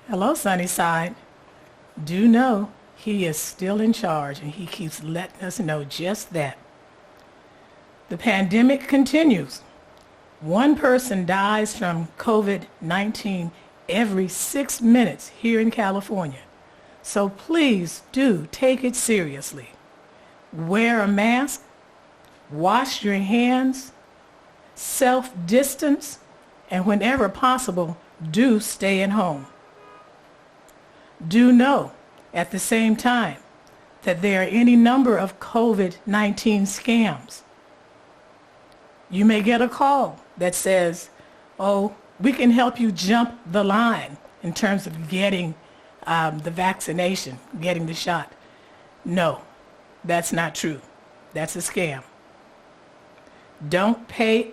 Hello, Sunnyside. Do know he is still in charge, and he keeps letting us know just that. The pandemic continues. One person dies from COVID-19 every 6 minutes here in California. So please do take it seriously. Wear a mask, wash your hands, self-distance, and whenever possible, do stay at home. Do know at the same time that there are any number of COVID-19 scams. You may get a call that says, oh, we can help you jump the line in terms of getting the vaccination, getting the shot. No, that's not true. That's a scam. Don't pay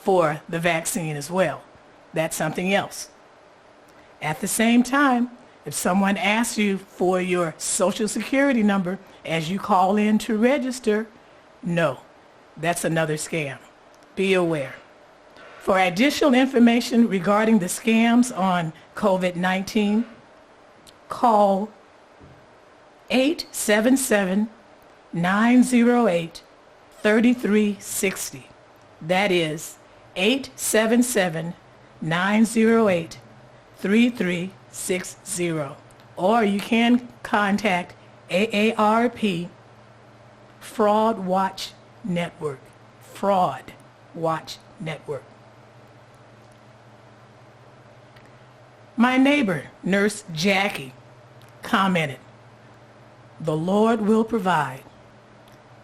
for the vaccine as well. That's something else. At the same time, if someone asks you for your social security number as you call in to register, no, that's another scam. Be aware. For additional information regarding the scams on COVID-19, call 877-908-3360. That is 877-908-3360. Or you can contact AARP Fraud Watch Network. Fraud Watch Network. My neighbor, Nurse Jackie, commented, "The Lord will provide."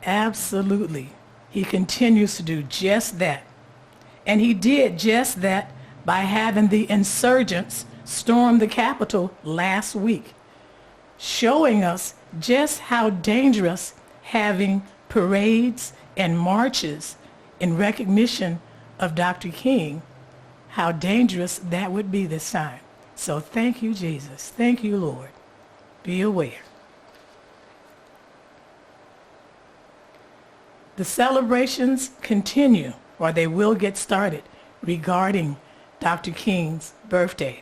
Absolutely. He continues to do just that. And he did just that by having the insurgents storm the Capitol last week, showing us just how dangerous having parades and marches in recognition of Dr. King, how dangerous that would be this time. So thank you, Jesus. Thank you, Lord. Be aware. The celebrations continue, or they will get started, regarding Dr. King's birthday.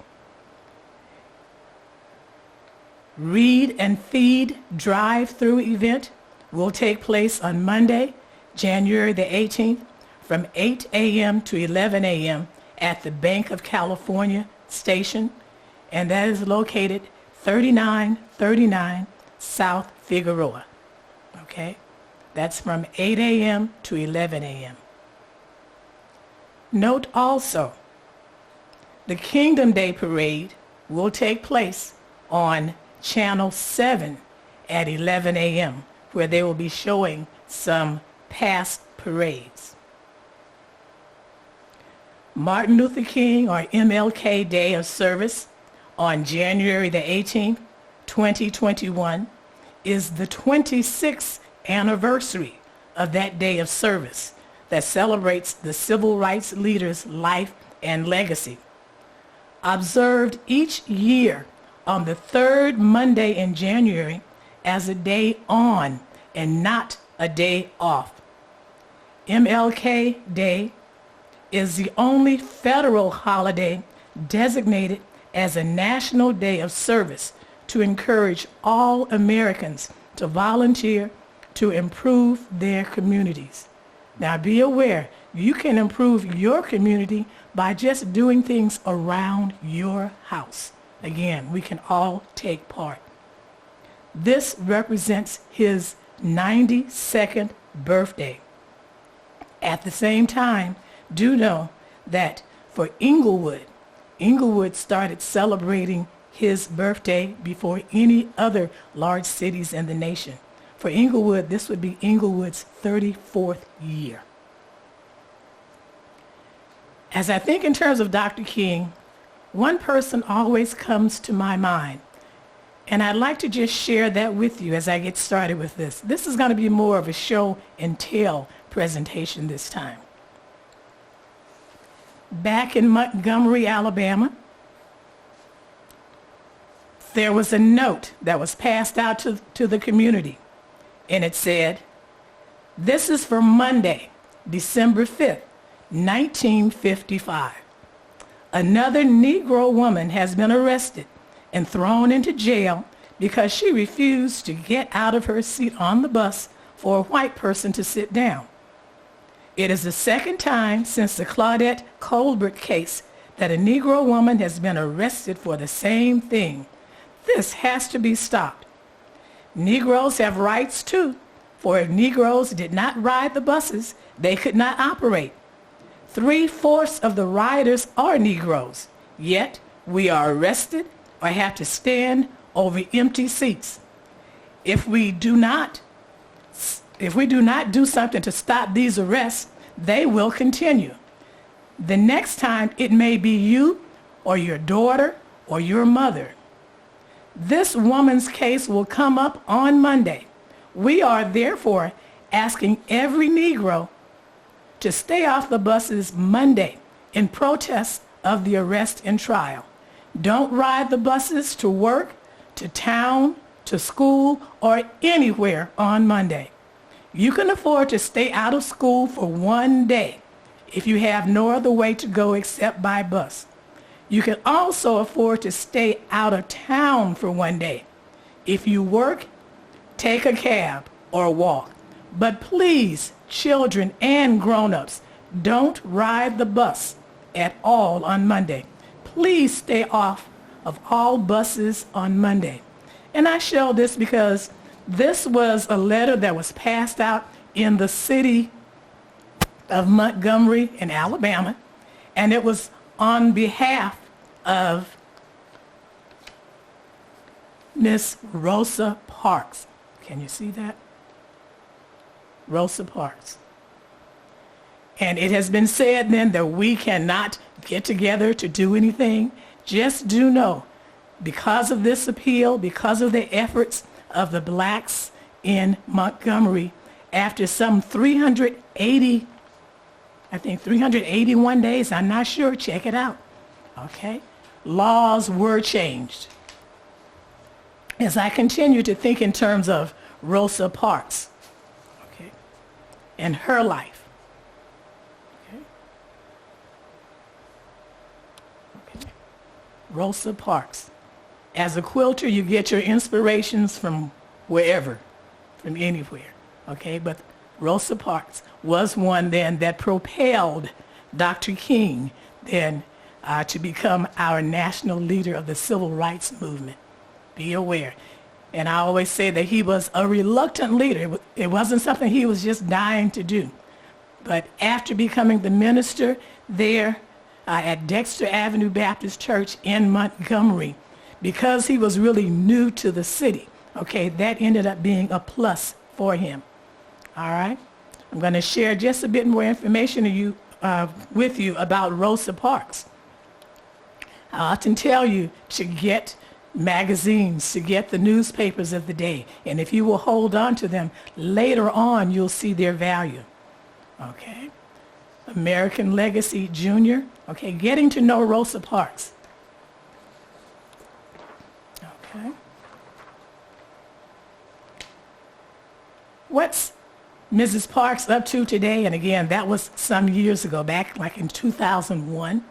Read and Feed drive-through event will take place on Monday, January the 18th, from 8 a.m. to 11 a.m. at the Bank of California station, and that is located 3939 South Figueroa. Okay? That's from 8 a.m. to 11 a.m. Note also, the Kingdom Day Parade will take place on Channel 7 at 11 a.m., where they will be showing some past parades. Martin Luther King, or MLK Day of Service, on January the 18th, 2021, is the 26th anniversary of that day of service that celebrates the civil rights leader's life and legacy. Observed each year on the third Monday in January as a day on and not a day off. MLK Day is the only federal holiday designated as a national day of service to encourage all Americans to volunteer to improve their communities. Now be aware, you can improve your community by just doing things around your house. Again, we can all take part. This represents his 92nd birthday. At the same time, do know that for Englewood started celebrating his birthday before any other large cities in the nation. For Englewood, this would be Englewood's 34th year. As I think in terms of Dr. King, one person always comes to my mind, and I'd like to just share that with you as I get started with this. This is going to be more of a show and tell presentation this time. Back in Montgomery, Alabama, there was a note that was passed out to the community, and it said, "This is for Monday, December 5th, 1955. Another Negro woman has been arrested and thrown into jail because she refused to get out of her seat on the bus for a white person to sit down. It is the second time since the Claudette Colbert case that a Negro woman has been arrested for the same thing. This has to be stopped. Negroes have rights too, for if Negroes did not ride the buses, they could not operate. 3/4 of the riders are Negroes, yet we are arrested or have to stand over empty seats. If we do not do something to stop these arrests, they will continue. The next time it may be you or your daughter or your mother. This woman's case will come up on Monday. We are therefore asking every Negro to stay off the buses Monday in protest of the arrest and trial. Don't ride the buses to work, to town, to school, or anywhere on Monday. You can afford to stay out of school for one day if you have no other way to go except by bus. You can also afford to stay out of town for one day. If you work, take a cab or walk. But please, children and grown-ups, don't ride the bus at all on Monday. Please stay off of all buses on Monday. And I show this because this was a letter that was passed out in the city of Montgomery in Alabama, and it was on behalf of Miss Rosa Parks. Can you see that? Rosa Parks. And it has been said then that we cannot get together to do anything. Just do know, because of this appeal, because of the efforts of the blacks in Montgomery, after some 381 days, I'm not sure, check it out, okay? Laws were changed. As I continue to think in terms of Rosa Parks, okay, and her life, okay, okay, Rosa Parks. As a quilter, you get your inspirations from wherever, from anywhere, okay? But Rosa Parks was one then that propelled Dr. King then to become our national leader of the civil rights movement. Be aware. And I always say that he was a reluctant leader. It wasn't something he was just dying to do. But after becoming the minister there at Dexter Avenue Baptist Church in Montgomery, because he was really new to the city, okay, that ended up being a plus for him. All right? I'm going to share just a bit more information with you about Rosa Parks. I often tell you to get magazines, to get the newspapers of the day, and if you will hold on to them, later on you'll see their value. Okay? American Legacy Junior. Okay, getting to know Rosa Parks. Okay. What's Mrs. Parks up to today? And again, that was some years ago, back like in 2001.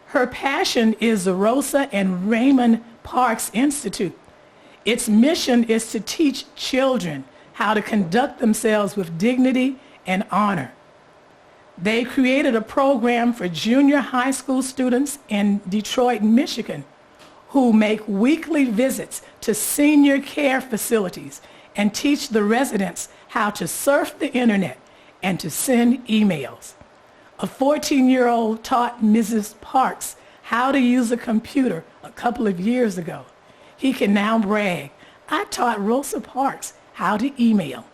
Her passion is the Rosa and Raymond Parks Institute. Its mission is to teach children how to conduct themselves with dignity and honor. They created a program for junior high school students in Detroit, Michigan, who make weekly visits to senior care facilities and teach the residents how to surf the internet and to send emails. A 14-year-old taught Mrs. Parks how to use a computer a couple of years ago. He can now brag, "I taught Rosa Parks how to email."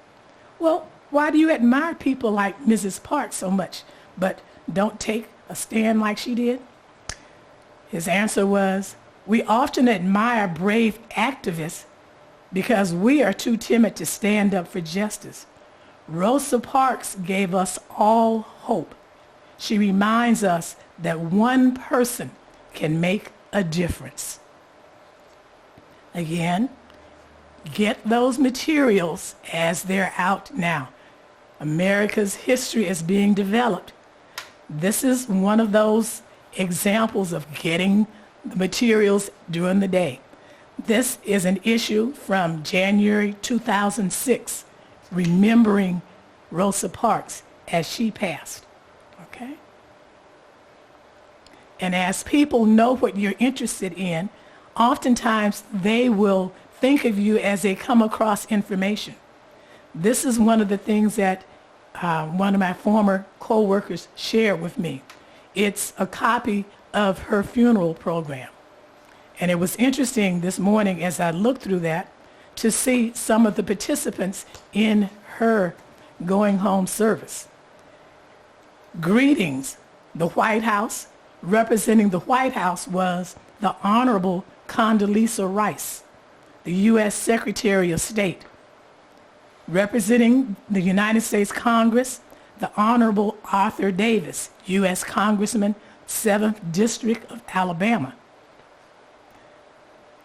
Well, why do you admire people like Mrs. Parks so much, but don't take a stand like she did? His answer was, "We often admire brave activists because we are too timid to stand up for justice. Rosa Parks gave us all hope. She reminds us that one person can make a difference." Again, get those materials as they're out now. America's history is being developed. This is one of those examples of getting the materials during the day. This is an issue from January 2006, remembering Rosa Parks as she passed. Okay? And as people know what you're interested in, oftentimes they will think of you as they come across information. This is one of the things that one of my former co-workers shared with me. It's a copy of her funeral program. And it was interesting this morning as I looked through that to see some of the participants in her going home service. Greetings, the White House. Representing the White House was the Honorable Condoleezza Rice, the U.S. Secretary of State. Representing the United States Congress, the Honorable Arthur Davis, U.S. Congressman, 7th District of Alabama.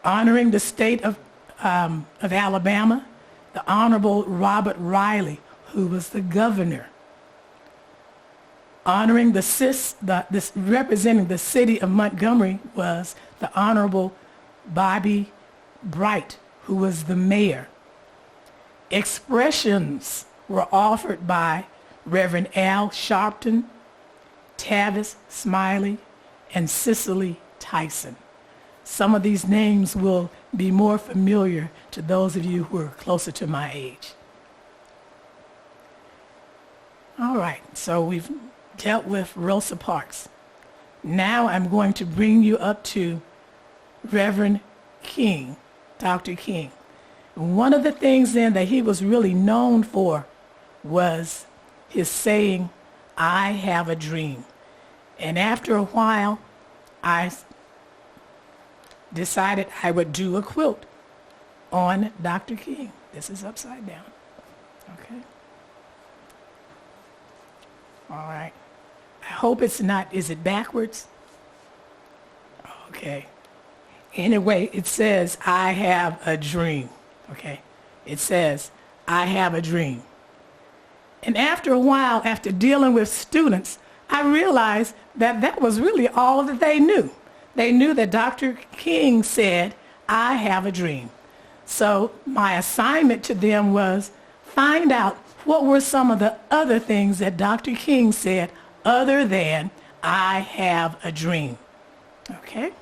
Honoring the state of Alabama, the Honorable Robert Riley, who was the governor. Honoring representing the city of Montgomery was the Honorable Bobby Bright, who was the mayor. Expressions were offered by Reverend Al Sharpton, Tavis Smiley, and Cicely Tyson. Some of these names will be more familiar to those of you who are closer to my age. All right, so we've dealt with Rosa Parks. Now I'm going to bring you up to Reverend King, Dr. King. One of the things then that he was really known for was his saying, "I have a dream." And after a while, I decided I would do a quilt on Dr. King. This is upside down. Okay. All right. I hope it's not, is it backwards? Okay. Anyway, it says, "I have a dream." Okay. It says, "I have a dream." And after a while, after dealing with students, I realized that that was really all that they knew. They knew that Dr. King said, "I have a dream." So my assignment to them was find out what were some of the other things that Dr. King said other than, "I have a dream." Okay?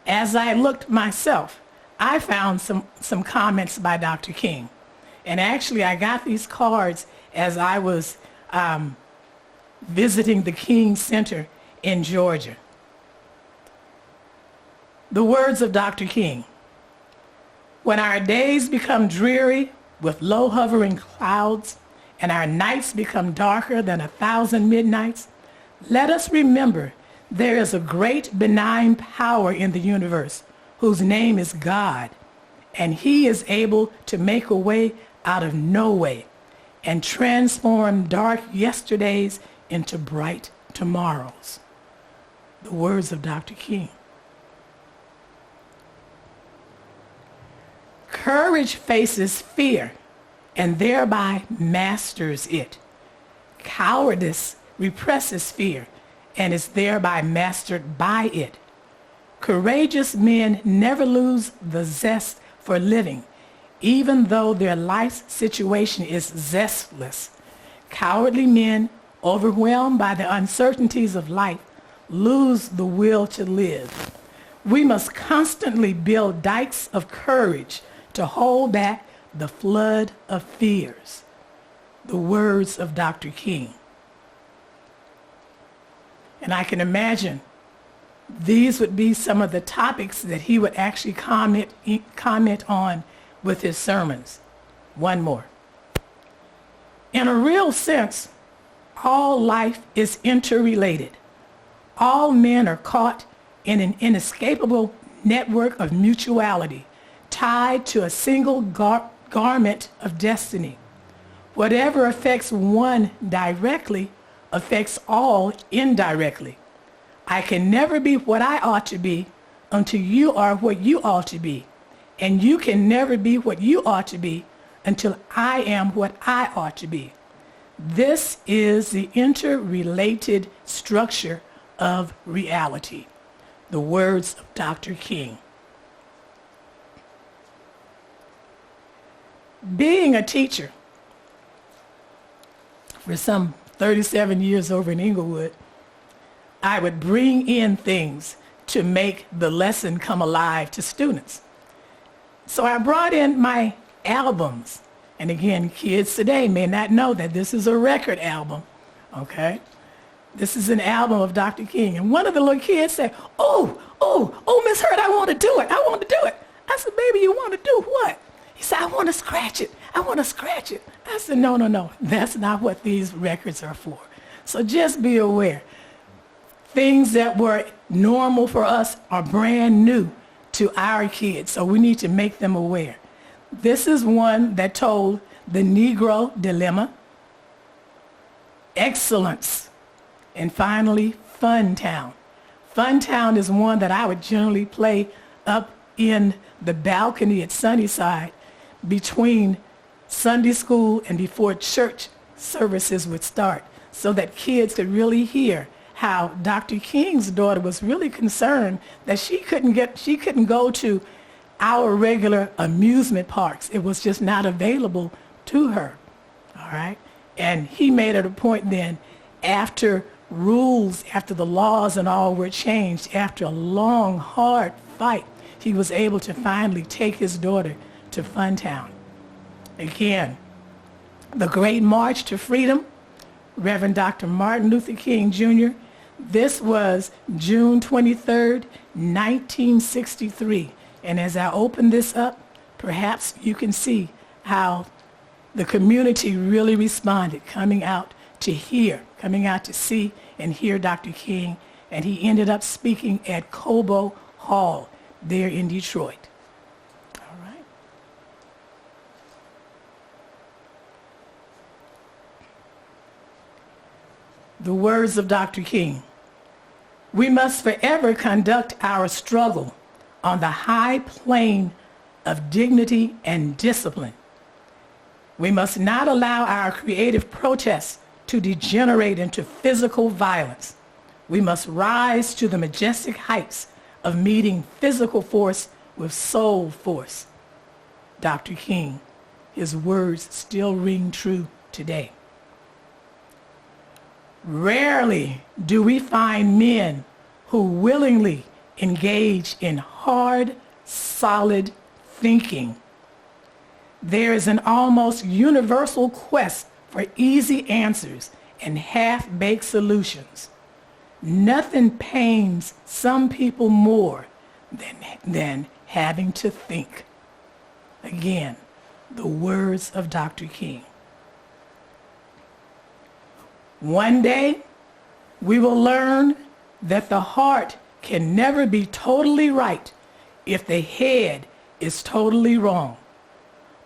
As I looked myself, I found some comments by Dr. King. And actually, I got these cards as I was visiting the King Center in Georgia. The words of Dr. King: "When our days become dreary with low hovering clouds and our nights become darker than 1,000 midnights, let us remember there is a great benign power in the universe whose name is God, and he is able to make a way out of no way and transform dark yesterdays into bright tomorrows." The words of Dr. King. "Courage faces fear and thereby masters it. Cowardice represses fear and is thereby mastered by it. Courageous men never lose the zest for living, even though their life situation is zestless. Cowardly men, overwhelmed by the uncertainties of life, lose the will to live. We must constantly build dikes of courage to hold back the flood of fears." The words of Dr. King. And I can imagine these would be some of the topics that he would actually comment on with his sermons. One more. "In a real sense, all life is interrelated. All men are caught in an inescapable network of mutuality, tied to a single garment of destiny. Whatever affects one directly affects all indirectly. I can never be what I ought to be until you are what you ought to be, and you can never be what you ought to be until I am what I ought to be. This is the interrelated structure of reality. The words of Dr. King. Being a teacher for some 37 years over in Englewood, I would bring in things to make the lesson come alive to students. So I brought in my albums. And again, kids today may not know that this is a record album, okay? This is an album of Dr. King. And one of the little kids said, oh, Miss Hurd, I want to do it. I want to do it. I said, baby, you want to do what? He said, I want to scratch it. I want to scratch it. I said, no. That's not what these records are for. So just be aware. Things that were normal for us are brand new to our kids. So we need to make them aware. This is one that told the Negro dilemma, excellence, and finally, Fun Town. Fun Town is one that I would generally play up in the balcony at Sunnyside between Sunday school and before church services would start, so that kids could really hear how Dr. King's daughter was really concerned that she couldn't go to our regular amusement parks. It was just not available to her, all right? And he made it a point then, after the laws and all were changed, after a long, hard fight, he was able to finally take his daughter to Funtown. Again, the Great March to Freedom, Reverend Dr. Martin Luther King Jr., this was June 23rd, 1963. And as I open this up, perhaps you can see how the community really responded, coming out to see and hear Dr. King. And he ended up speaking at Cobo Hall there in Detroit. All right. The words of Dr. King. We must forever conduct our struggle on the high plane of dignity and discipline. We must not allow our creative protests to degenerate into physical violence. We must rise to the majestic heights of meeting physical force with soul force. Dr. King, his words still ring true today. Rarely do we find men who willingly engage in hard, solid thinking. There is an almost universal quest for easy answers and half-baked solutions. Nothing pains some people more than having to think. Again, the words of Dr. King. One day, we will learn that the heart can never be totally right if the head is totally wrong.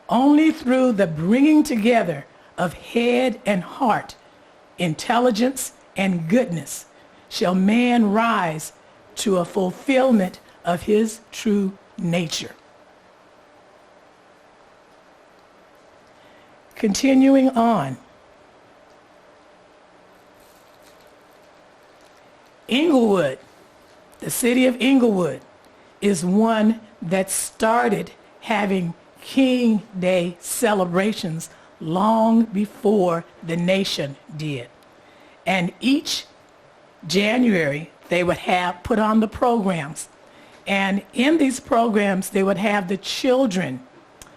Only through the bringing together of head and heart, intelligence and goodness, shall man rise to a fulfillment of his true nature. Continuing on. Englewood, the city of Englewood, is one that started having King Day celebrations long before the nation did. And each January, they would have put on the programs. And in these programs, they would have the children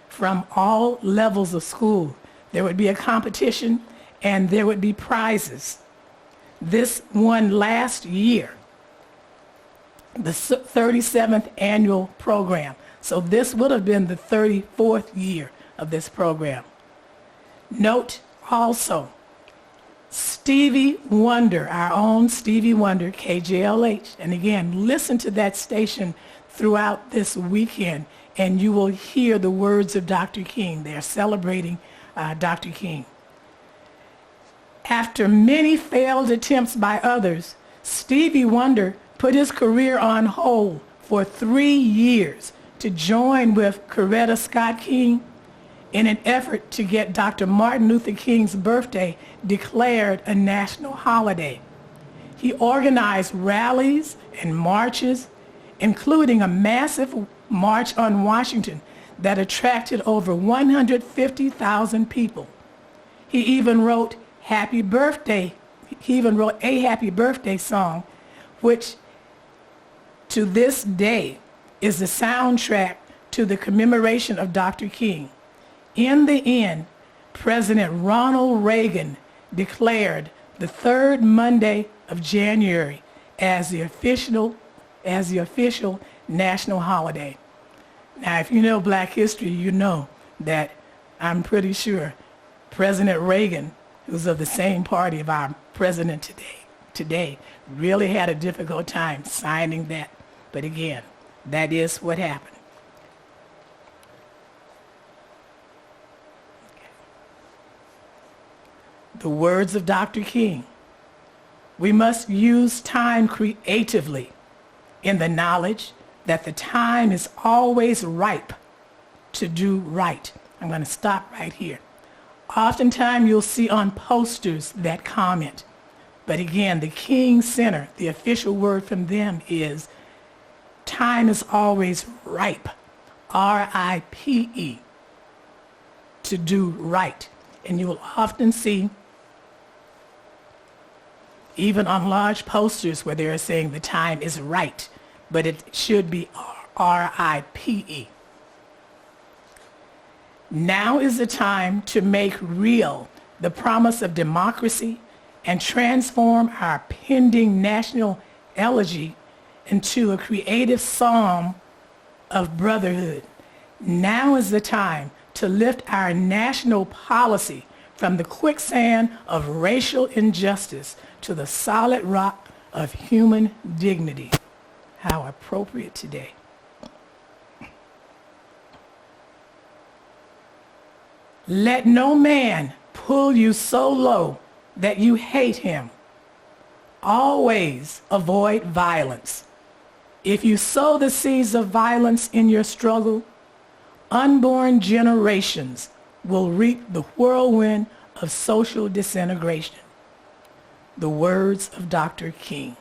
from all levels of school. There would be a competition and there would be prizes. This one last year, the 37th annual program. So this would have been the 34th year of this program. Note also, Stevie Wonder, our own Stevie Wonder, KJLH. And again, listen to that station throughout this weekend and you will hear the words of Dr. King. They're celebrating Dr. King. After many failed attempts by others, Stevie Wonder put his career on hold for 3 years to join with Coretta Scott King in an effort to get Dr. Martin Luther King's birthday declared a national holiday. He organized rallies and marches, including a massive march on Washington that attracted over 150,000 people. He even wrote a happy birthday song, which to this day is the soundtrack to the commemoration of Dr. King. In the end, President Ronald Reagan declared the third Monday of January as the official national holiday. Now, if you know Black history, you know that I'm pretty sure President Reagan, who's of the same party of our president today, really had a difficult time signing that. But again, that is what happened. The words of Dr. King: we must use time creatively in the knowledge that the time is always ripe to do right. I'm going to stop right here. Oftentimes you'll see on posters that comment, but again, the King Center, the official word from them is time is always ripe, R-I-P-E, to do right. And you will often see, even on large posters, where they're saying the time is right, but it should be R-I-P-E. Now is the time to make real the promise of democracy and transform our pending national elegy into a creative psalm of brotherhood. Now is the time to lift our national policy from the quicksand of racial injustice to the solid rock of human dignity. How appropriate today. Let no man pull you so low that you hate him. Always avoid violence. If you sow the seeds of violence in your struggle, unborn generations will reap the whirlwind of social disintegration. The words of Dr. King.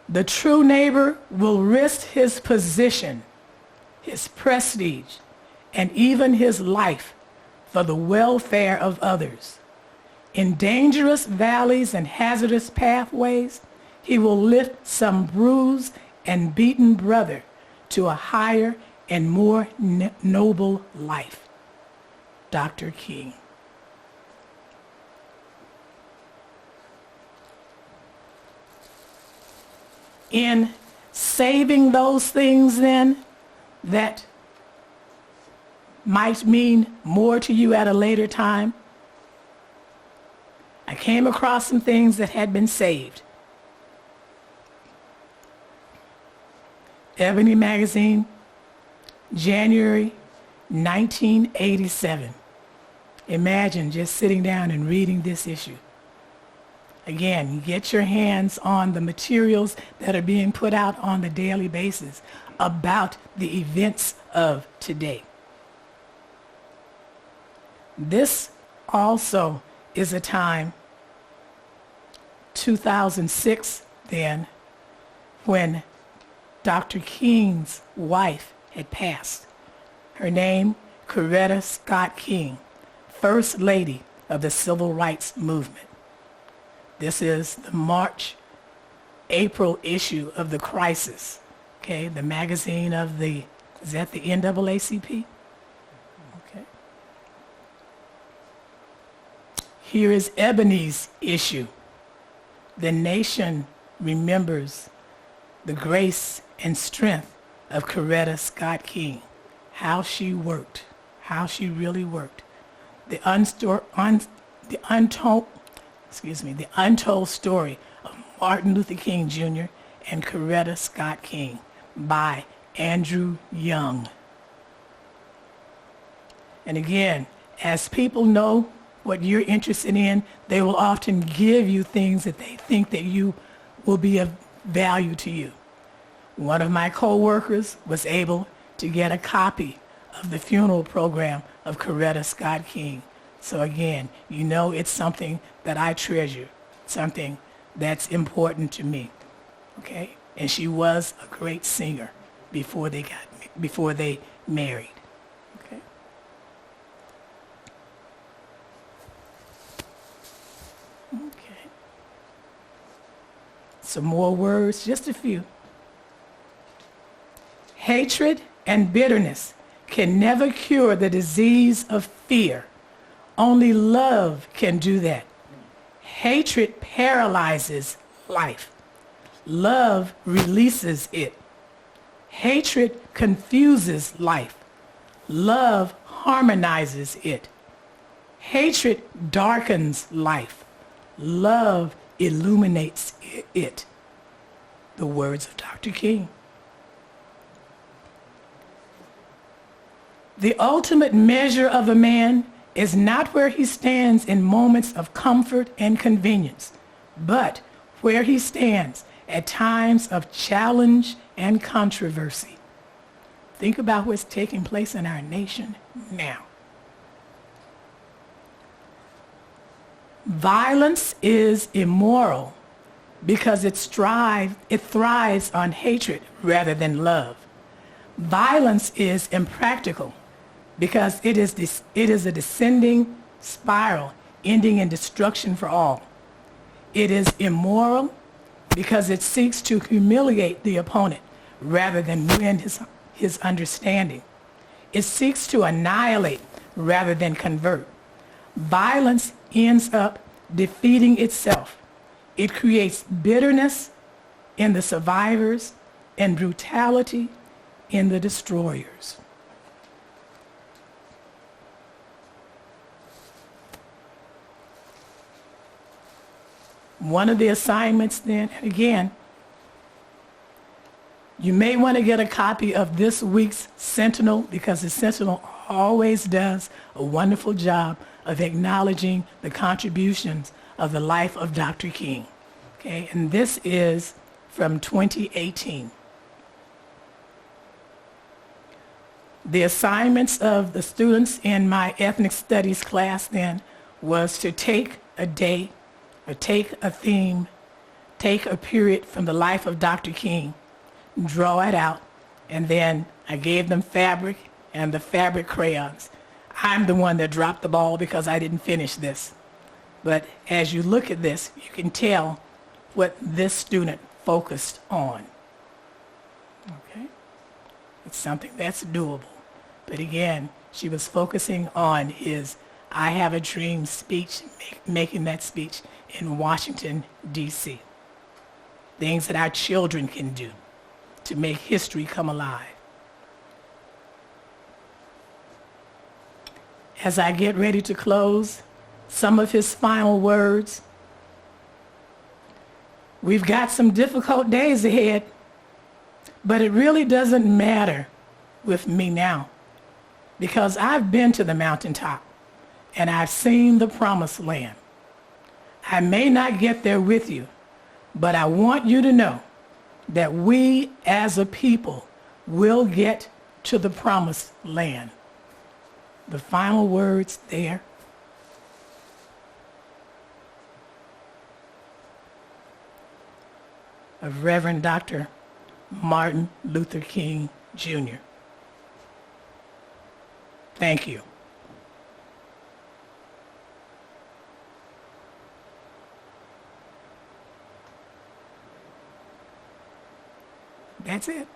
The true neighbor will risk his position, his prestige, and even his life for the welfare of others. In dangerous valleys and hazardous pathways, he will lift some bruised and beaten brother to a higher and more noble life. Dr. King. In saving those things then that might mean more to you at a later time, I came across some things that had been saved. Ebony Magazine, January 1987. Imagine just sitting down and reading this issue. Again, get your hands on the materials that are being put out on a daily basis about the events of today. This also is a time, 2006 then, when Dr. King's wife had passed. Her name, Coretta Scott King, First Lady of the Civil Rights Movement. This is the March-April issue of The Crisis, okay, the magazine of the, is that the NAACP? Okay. Here is Ebony's issue. The nation remembers the grace and strength of Coretta Scott King, how she worked, how she really worked. The untold story of Martin Luther King Jr. and Coretta Scott King by Andrew Young. And again, as people know what you're interested in, they will often give you things that they think that you will be of value to you. One of my co-workers was able to get a copy of the funeral program of Coretta Scott King So again, you know it's something that I treasure, something that's important to me. Okay? And she was a great singer before they married. Okay? Okay. Some more words, just a few. Hatred and bitterness can never cure the disease of fear. Only love can do that. Hatred paralyzes life. Love releases it. Hatred confuses life. Love harmonizes it. Hatred darkens life. Love illuminates it. The words of Dr. King. The ultimate measure of a man is not where he stands in moments of comfort and convenience, but where he stands at times of challenge and controversy. Think about what's taking place in our nation now. Violence is immoral because it thrives on hatred rather than love. Violence is impractical because it is a descending spiral ending in destruction for all. It is immoral because it seeks to humiliate the opponent rather than win his understanding. It seeks to annihilate rather than convert. Violence ends up defeating itself. It creates bitterness in the survivors and brutality in the destroyers. One of the assignments then, again, you may want to get a copy of this week's Sentinel because the Sentinel always does a wonderful job of acknowledging the contributions of the life of Dr. King. Okay, and this is from 2018. The assignments of the students in my ethnic studies class then was to take a day or take a theme, take a period from the life of Dr. King, draw it out, and then I gave them fabric and the fabric crayons. I'm the one that dropped the ball because I didn't finish this. But as you look at this, you can tell what this student focused on. Okay? It's something that's doable. But again, she was focusing on his I Have a Dream speech, making that speech in Washington, D.C. Things that our children can do to make history come alive. As I get ready to close, some of his final words. We've got some difficult days ahead, but it really doesn't matter with me now because I've been to the mountaintop and I've seen the promised land. I may not get there with you, but I want you to know that we as a people will get to the promised land. The final words there. Of Reverend Dr. Martin Luther King, Jr. Thank you. That's it.